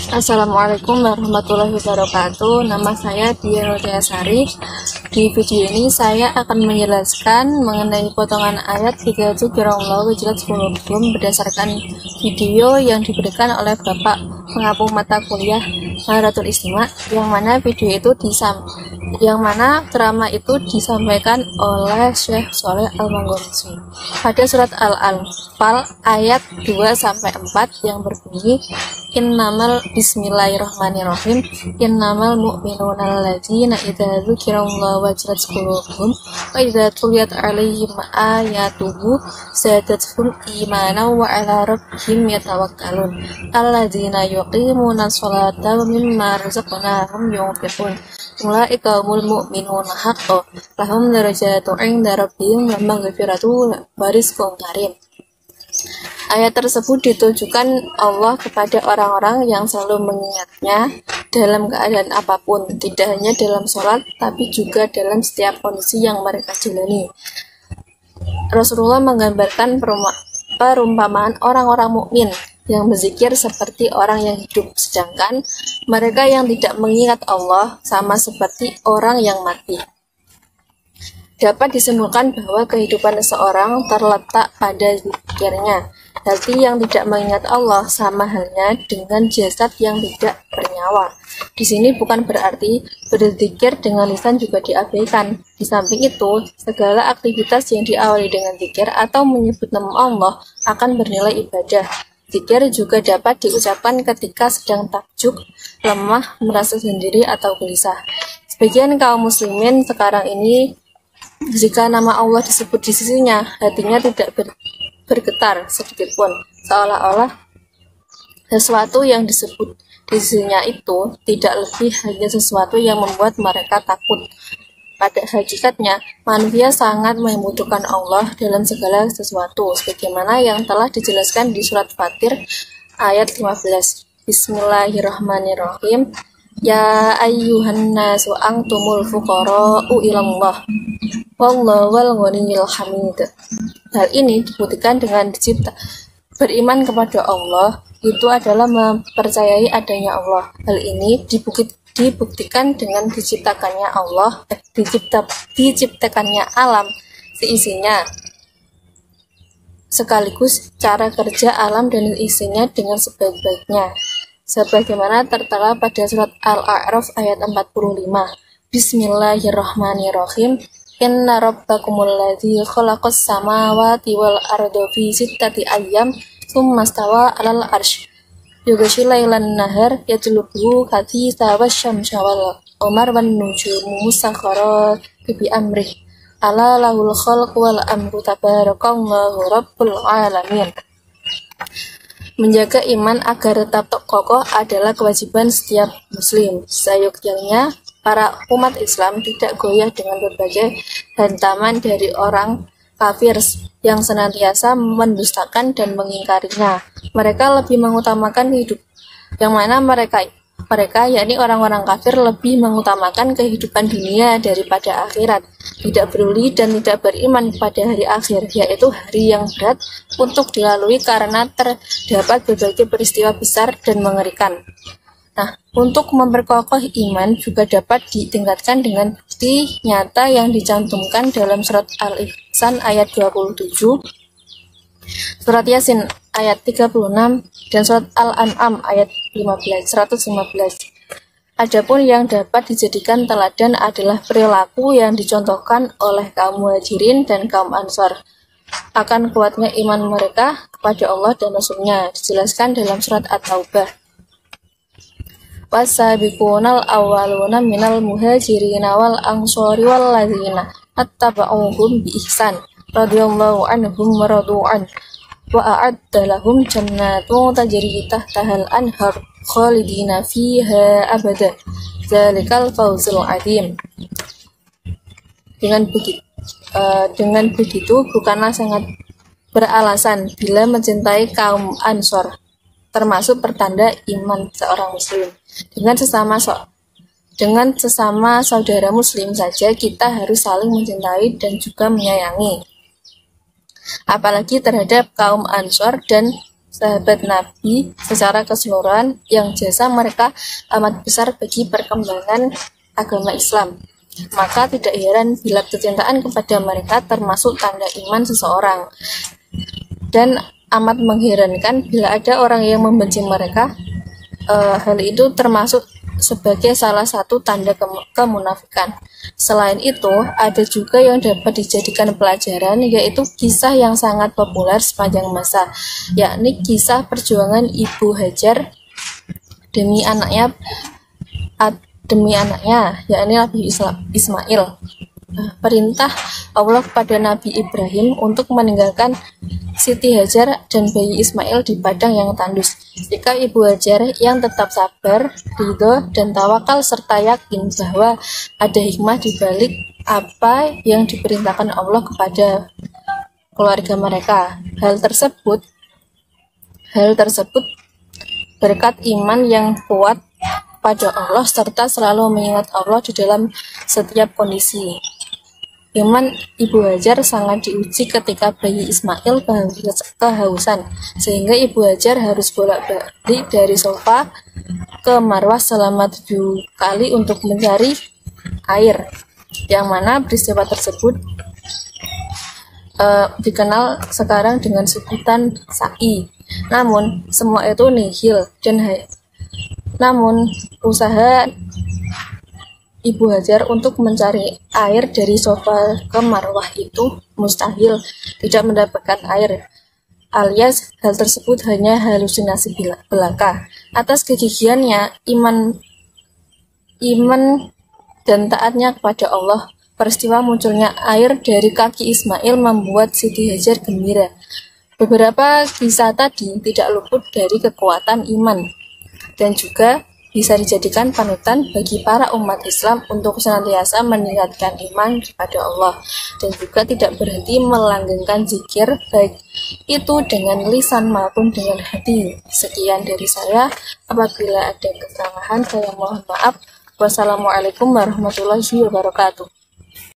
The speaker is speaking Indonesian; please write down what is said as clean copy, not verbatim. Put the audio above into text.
Assalamualaikum warahmatullahi wabarakatuh. Nama saya Dian Sari. Di video ini saya akan menjelaskan mengenai potongan ayat 37 Qur'anullah wajilat qulubuhum berdasarkan video yang diberikan oleh Bapak Pengapung Mata Kuliah Maharatul Istima, yang mana ceramah itu disampaikan oleh Syekh Sholeh Al-Manghorizi pada surat Al-Anfal ayat 2-4 yang berbunyi Innamal bismillahirrahmanirrahim innamal mu'minuna alladzina idza dzukirallahu wajilat qulubuhum wa idza tuliyat 'alaihim ayatuhu zadatuhum imanan wa 'ala rabbihim yatawakkalun alladzina yuqimuna sholata wa mimma razaqnahum yunfiqun ulaika humul mu'minuna haqqan lahum darajatun 'inda rabbihim wa maghfiratun wa rizqun karim. Ayat tersebut ditujukan Allah kepada orang-orang yang selalu mengingatnya dalam keadaan apapun, tidak hanya dalam sholat, tapi juga dalam setiap kondisi yang mereka jalani. Rasulullah menggambarkan perumpamaan orang-orang mukmin yang berzikir seperti orang yang hidup, sedangkan mereka yang tidak mengingat Allah sama seperti orang yang mati. Dapat disimpulkan bahwa kehidupan seseorang terletak pada zikirnya. Hati yang tidak mengingat Allah sama halnya dengan jasad yang tidak bernyawa. Di sini bukan berarti berzikir dengan lisan juga diabaikan. Di samping itu, segala aktivitas yang diawali dengan zikir atau menyebut nama Allah akan bernilai ibadah. Zikir juga dapat diucapkan ketika sedang takjub, lemah, merasa sendiri atau gelisah. Sebagian kaum muslimin sekarang ini, jika nama Allah disebut di sisinya, hatinya tidak bergetar sedikitpun, seolah-olah sesuatu yang disebut di sisinya itu tidak lebih hanya sesuatu yang membuat mereka takut. Pada hakikatnya, manusia sangat membutuhkan Allah dalam segala sesuatu, sebagaimana yang telah dijelaskan di surat Fatir ayat 15. Bismillahirrahmanirrahim. Ya ayyuhan nasu antumul fuqara'u ilallah wallahu wal ghaniyyul hamid. Hal ini dibuktikan dengan beriman kepada Allah itu adalah mempercayai adanya Allah. Hal ini dibuktikan dengan diciptakannya alam seisinya, sekaligus cara kerja alam dan isinya dengan sebaik-baiknya, sebagaimana tertera pada surat Al-A'raf ayat 45. Bismillahirrahmanirrahim. Inna rabbakumul ladzi khalaqas samawati wal arda fi sittati ayyam tsumma stawa 'alal arsy yughshil lailan nahar yatlubuhu hatsisa wasyamsa wal qamara wan nujumu musakhkharatin bi amrihi ala lahul khalqu wal amru tabarakallahu rabbul alamin. Menjaga iman agar tetap kokoh adalah kewajiban setiap muslim. Seyogyanya para umat Islam tidak goyah dengan berbagai hantaman dari orang kafir yang senantiasa mendustakan dan mengingkarinya. Mereka lebih mengutamakan hidup, yang mana mereka yakni orang-orang kafir lebih mengutamakan kehidupan dunia daripada akhirat, tidak peduli dan tidak beriman pada hari akhir, yaitu hari yang berat untuk dilalui karena terdapat berbagai peristiwa besar dan mengerikan. Nah, untuk memperkokoh iman juga dapat ditingkatkan dengan bukti nyata yang dicantumkan dalam surat Al-Insan ayat 27, surat Yasin ayat 36, dan surat Al-An'am ayat 115. Adapun yang dapat dijadikan teladan adalah perilaku yang dicontohkan oleh kaum Muhajirin dan kaum Ansor akan kuatnya iman mereka kepada Allah dan Rasul-Nya, dijelaskan dalam surat At-Taubah. Wasabiqunal awwaluna minal muhajirina wal ansori wal ladzina attaba'uhum bi ihsan radhiyallahu anhum wa radu an wa a'adda lahum jannatun tajri tahtahal anhar khalidina fiha abada dzalikal fawzul adzim. Dengan begitu bukanlah sangat beralasan bila mencintai kaum Ansor, termasuk pertanda iman seorang muslim. Dengan sesama saudara muslim saja kita harus saling mencintai dan juga menyayangi, apalagi terhadap kaum Ansor dan sahabat Nabi secara keseluruhan yang jasa mereka amat besar bagi perkembangan agama Islam. Maka tidak heran bila kecintaan kepada mereka termasuk tanda iman seseorang. Dan amat mengherankan bila ada orang yang membenci mereka. Hal itu termasuk sebagai salah satu tanda kemunafikan. Selain itu, ada juga yang dapat dijadikan pelajaran, yaitu kisah yang sangat populer sepanjang masa, yakni kisah perjuangan Ibu Hajar demi anaknya, yakni Nabi Ismail. Perintah Allah kepada Nabi Ibrahim untuk meninggalkan Siti Hajar dan bayi Ismail di padang yang tandus. Jika Ibu Hajar yang tetap sabar, ridho, dan tawakal serta yakin bahwa ada hikmah di balik apa yang diperintahkan Allah kepada keluarga mereka. Hal tersebut berkat iman yang kuat pada Allah serta selalu mengingat Allah di dalam setiap kondisi. Iman Ibu Hajar sangat diuji ketika bayi Ismail kehausan, sehingga Ibu Hajar harus bolak-balik dari Sofa ke Marwah selama 7 kali untuk mencari air, yang mana peristiwa tersebut dikenal sekarang dengan sebutan sa'i. Namun semua itu nihil, namun usaha Ibu Hajar untuk mencari air dari Sofa ke Marwah itu mustahil, tidak mendapatkan air, alias hal tersebut hanya halusinasi belaka. Atas kegigihannya, iman dan taatnya kepada Allah, peristiwa munculnya air dari kaki Ismail membuat Siti Hajar gembira. Beberapa kisah tadi tidak luput dari kekuatan iman dan juga bisa dijadikan panutan bagi para umat Islam untuk senantiasa meningkatkan iman kepada Allah dan juga tidak berhenti melanggengkan zikir, baik itu dengan lisan maupun dengan hati. Sekian dari saya. Apabila ada kesalahan, saya mohon maaf. Wassalamualaikum warahmatullahi wabarakatuh.